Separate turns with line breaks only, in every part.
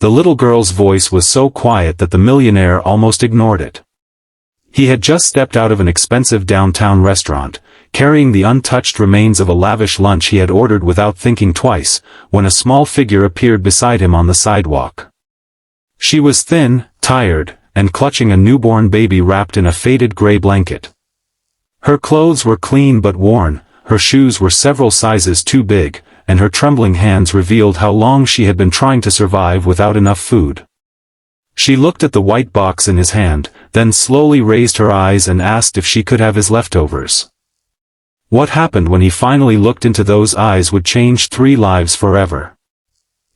The little girl's voice was so quiet that the millionaire almost ignored it. He had just stepped out of an expensive downtown restaurant, carrying the untouched remains of a lavish lunch he had ordered without thinking twice, when a small figure appeared beside him on the sidewalk. She was thin, tired, and clutching a newborn baby wrapped in a faded gray blanket. Her clothes were clean but worn, her shoes were several sizes too big, and her trembling hands revealed how long she had been trying to survive without enough food. She looked at the white box in his hand, then slowly raised her eyes and asked if she could have his leftovers. What happened when he finally looked into those eyes would change 3 lives forever.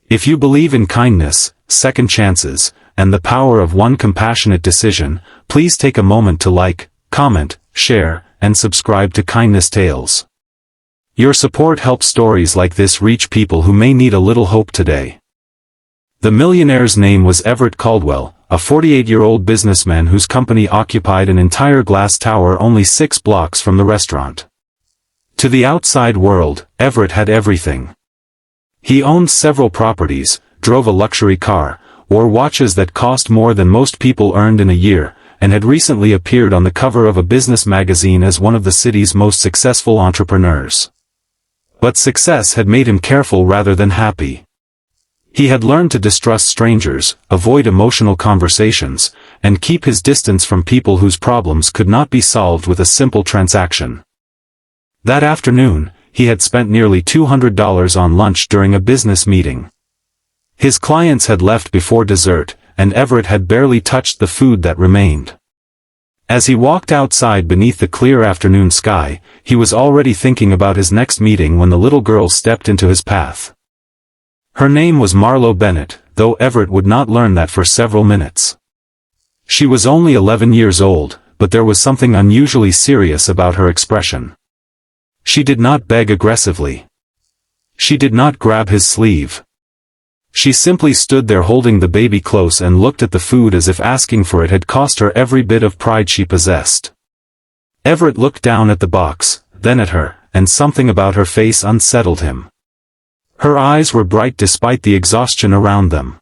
If you believe in kindness, second chances, and the power of one compassionate decision, please take a moment to like, comment, share, and subscribe to Kindness Tales. Your support helps stories like this reach people who may need a little hope today. The millionaire's name was Everett Caldwell, a 48-year-old businessman whose company occupied an entire glass tower only 6 blocks from the restaurant. To the outside world, Everett had everything. He owned several properties, drove a luxury car, wore watches that cost more than most people earned in a year, and had recently appeared on the cover of a business magazine as one of the city's most successful entrepreneurs. But success had made him careful rather than happy. He had learned to distrust strangers, avoid emotional conversations, and keep his distance from people whose problems could not be solved with a simple transaction. That afternoon, he had spent nearly $200 on lunch during a business meeting. His clients had left before dessert, and Everett had barely touched the food that remained. As he walked outside beneath the clear afternoon sky, he was already thinking about his next meeting when the little girl stepped into his path. Her name was Marlowe Bennett, though Everett would not learn that for several minutes. She was only 11 years old, but there was something unusually serious about her expression. She did not beg aggressively. She did not grab his sleeve. She simply stood there holding the baby close and looked at the food as if asking for it had cost her every bit of pride she possessed. Everett looked down at the box, then at her, and something about her face unsettled him. Her eyes were bright despite the exhaustion around them.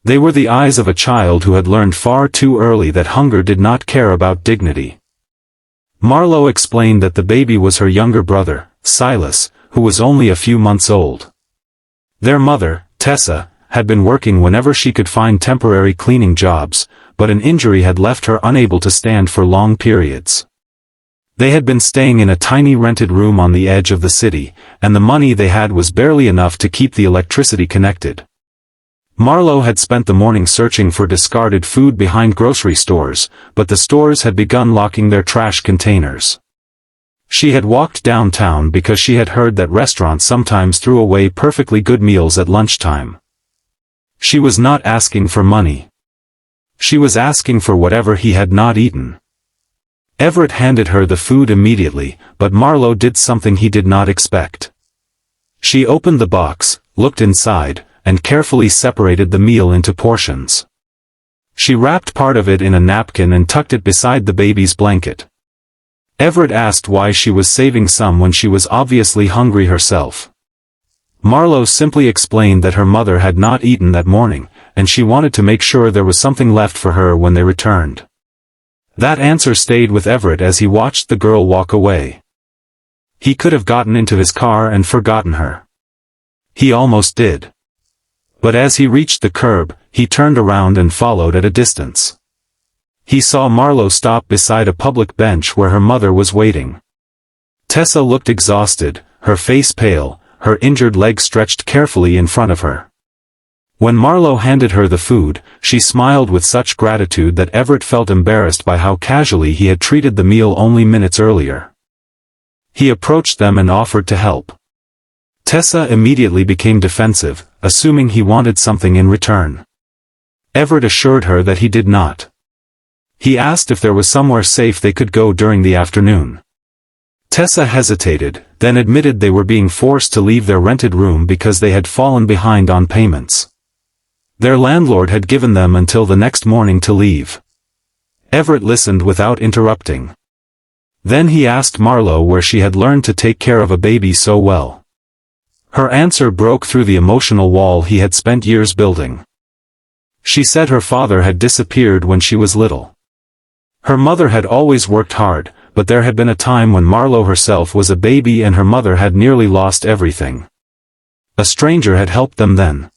They were the eyes of a child who had learned far too early that hunger did not care about dignity. Marlowe explained that the baby was her younger brother, Silas, who was only a few months old. Their mother, Tessa, had been working whenever she could find temporary cleaning jobs, but an injury had left her unable to stand for long periods. They had been staying in a tiny rented room on the edge of the city, and the money they had was barely enough to keep the electricity connected. Marlowe had spent the morning searching for discarded food behind grocery stores, but the stores had begun locking their trash containers. She had walked downtown because she had heard that restaurants sometimes threw away perfectly good meals at lunchtime. She was not asking for money. She was asking for whatever he had not eaten. Everett handed her the food immediately, but Marlowe did something he did not expect. She opened the box, looked inside, and carefully separated the meal into portions. She wrapped part of it in a napkin and tucked it beside the baby's blanket. Everett asked why she was saving some when she was obviously hungry herself. Marlowe simply explained that her mother had not eaten that morning, and she wanted to make sure there was something left for her when they returned. That answer stayed with Everett as he watched the girl walk away. He could have gotten into his car and forgotten her. He almost did. But as he reached the curb, he turned around and followed at a distance. He saw Marlowe stop beside a public bench where her mother was waiting. Tessa looked exhausted, her face pale, her injured leg stretched carefully in front of her. When Marlowe handed her the food, she smiled with such gratitude that Everett felt embarrassed by how casually he had treated the meal only minutes earlier. He approached them and offered to help. Tessa immediately became defensive, assuming he wanted something in return. Everett assured her that he did not. He asked if there was somewhere safe they could go during the afternoon. Tessa hesitated, then admitted they were being forced to leave their rented room because they had fallen behind on payments. Their landlord had given them until the next morning to leave. Everett listened without interrupting. Then he asked Marlowe where she had learned to take care of a baby so well. Her answer broke through the emotional wall he had spent years building. She said her father had disappeared when she was little. Her mother had always worked hard, but there had been a time when Marlowe herself was a baby and her mother had nearly lost everything. A stranger had helped them then.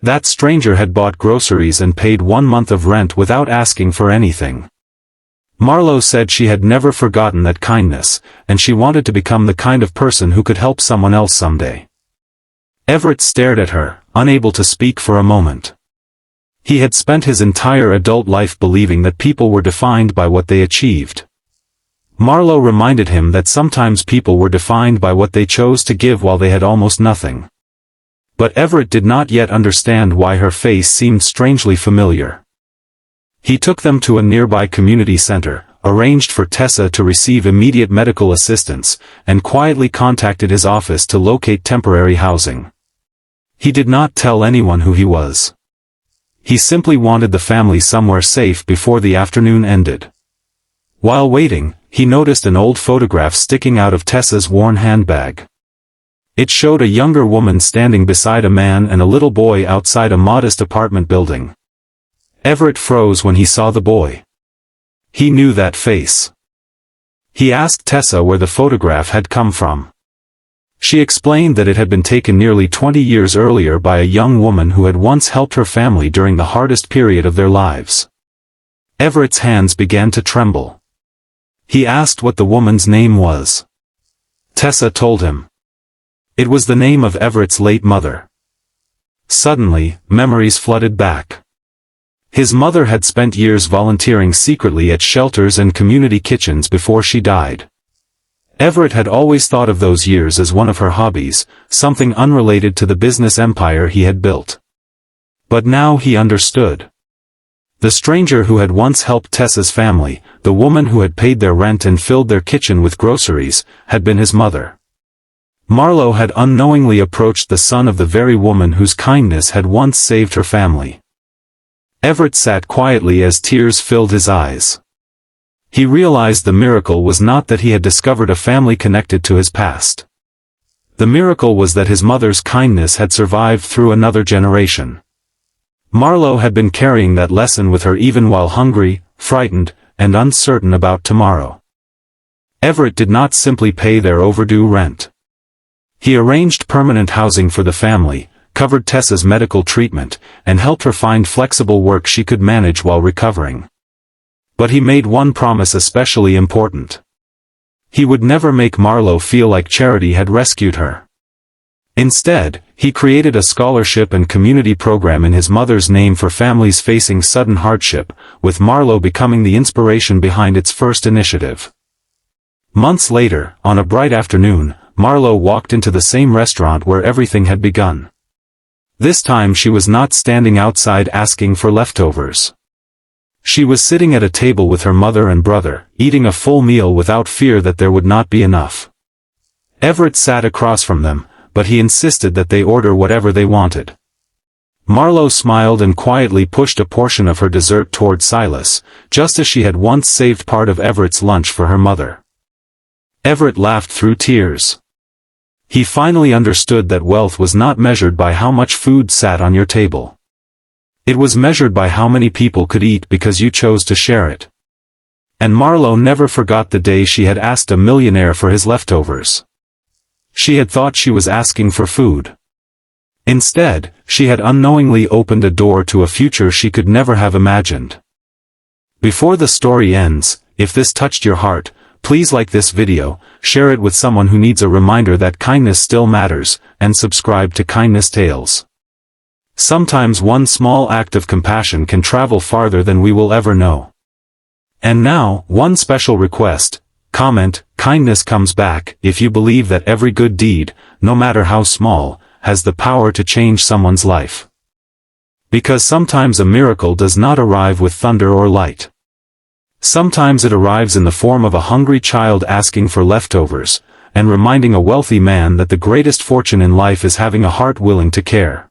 That stranger had bought groceries and paid 1 month of rent without asking for anything. Marlowe said she had never forgotten that kindness, and she wanted to become the kind of person who could help someone else someday. Everett stared at her, unable to speak for a moment. He had spent his entire adult life believing that people were defined by what they achieved. Marlowe reminded him that sometimes people were defined by what they chose to give while they had almost nothing. But Everett did not yet understand why her face seemed strangely familiar. He took them to a nearby community center, arranged for Tessa to receive immediate medical assistance, and quietly contacted his office to locate temporary housing. He did not tell anyone who he was. He simply wanted the family somewhere safe before the afternoon ended. While waiting, he noticed an old photograph sticking out of Tessa's worn handbag. It showed a younger woman standing beside a man and a little boy outside a modest apartment building. Everett froze when he saw the boy. He knew that face. He asked Tessa where the photograph had come from. She explained that it had been taken nearly 20 years earlier by a young woman who had once helped her family during the hardest period of their lives. Everett's hands began to tremble. He asked what the woman's name was. Tessa told him. It was the name of Everett's late mother. Suddenly, memories flooded back. His mother had spent years volunteering secretly at shelters and community kitchens before she died. Everett had always thought of those years as one of her hobbies, something unrelated to the business empire he had built. But now he understood. The stranger who had once helped Tessa's family, the woman who had paid their rent and filled their kitchen with groceries, had been his mother. Marlowe had unknowingly approached the son of the very woman whose kindness had once saved her family. Everett sat quietly as tears filled his eyes. He realized the miracle was not that he had discovered a family connected to his past. The miracle was that his mother's kindness had survived through another generation. Marlowe had been carrying that lesson with her even while hungry, frightened, and uncertain about tomorrow. Everett did not simply pay their overdue rent. He arranged permanent housing for the family, covered Tessa's medical treatment, and helped her find flexible work she could manage while recovering. But he made one promise especially important. He would never make Marlowe feel like charity had rescued her. Instead, he created a scholarship and community program in his mother's name for families facing sudden hardship, with Marlowe becoming the inspiration behind its first initiative. Months later, on a bright afternoon, Marlowe walked into the same restaurant where everything had begun. This time she was not standing outside asking for leftovers. She was sitting at a table with her mother and brother, eating a full meal without fear that there would not be enough. Everett sat across from them, but he insisted that they order whatever they wanted. Marlowe smiled and quietly pushed a portion of her dessert toward Silas, just as she had once saved part of Everett's lunch for her mother. Everett laughed through tears. He finally understood that wealth was not measured by how much food sat on your table. It was measured by how many people could eat because you chose to share it. And Marlowe never forgot the day she had asked a millionaire for his leftovers. She had thought she was asking for food. Instead, she had unknowingly opened a door to a future she could never have imagined. Before the story ends, if this touched your heart, please like this video, share it with someone who needs a reminder that kindness still matters, and subscribe to Kindness Tales. Sometimes one small act of compassion can travel farther than we will ever know. And now, one special request: comment, "Kindness comes back," if you believe that every good deed, no matter how small, has the power to change someone's life. Because sometimes a miracle does not arrive with thunder or light. Sometimes it arrives in the form of a hungry child asking for leftovers, and reminding a wealthy man that the greatest fortune in life is having a heart willing to care.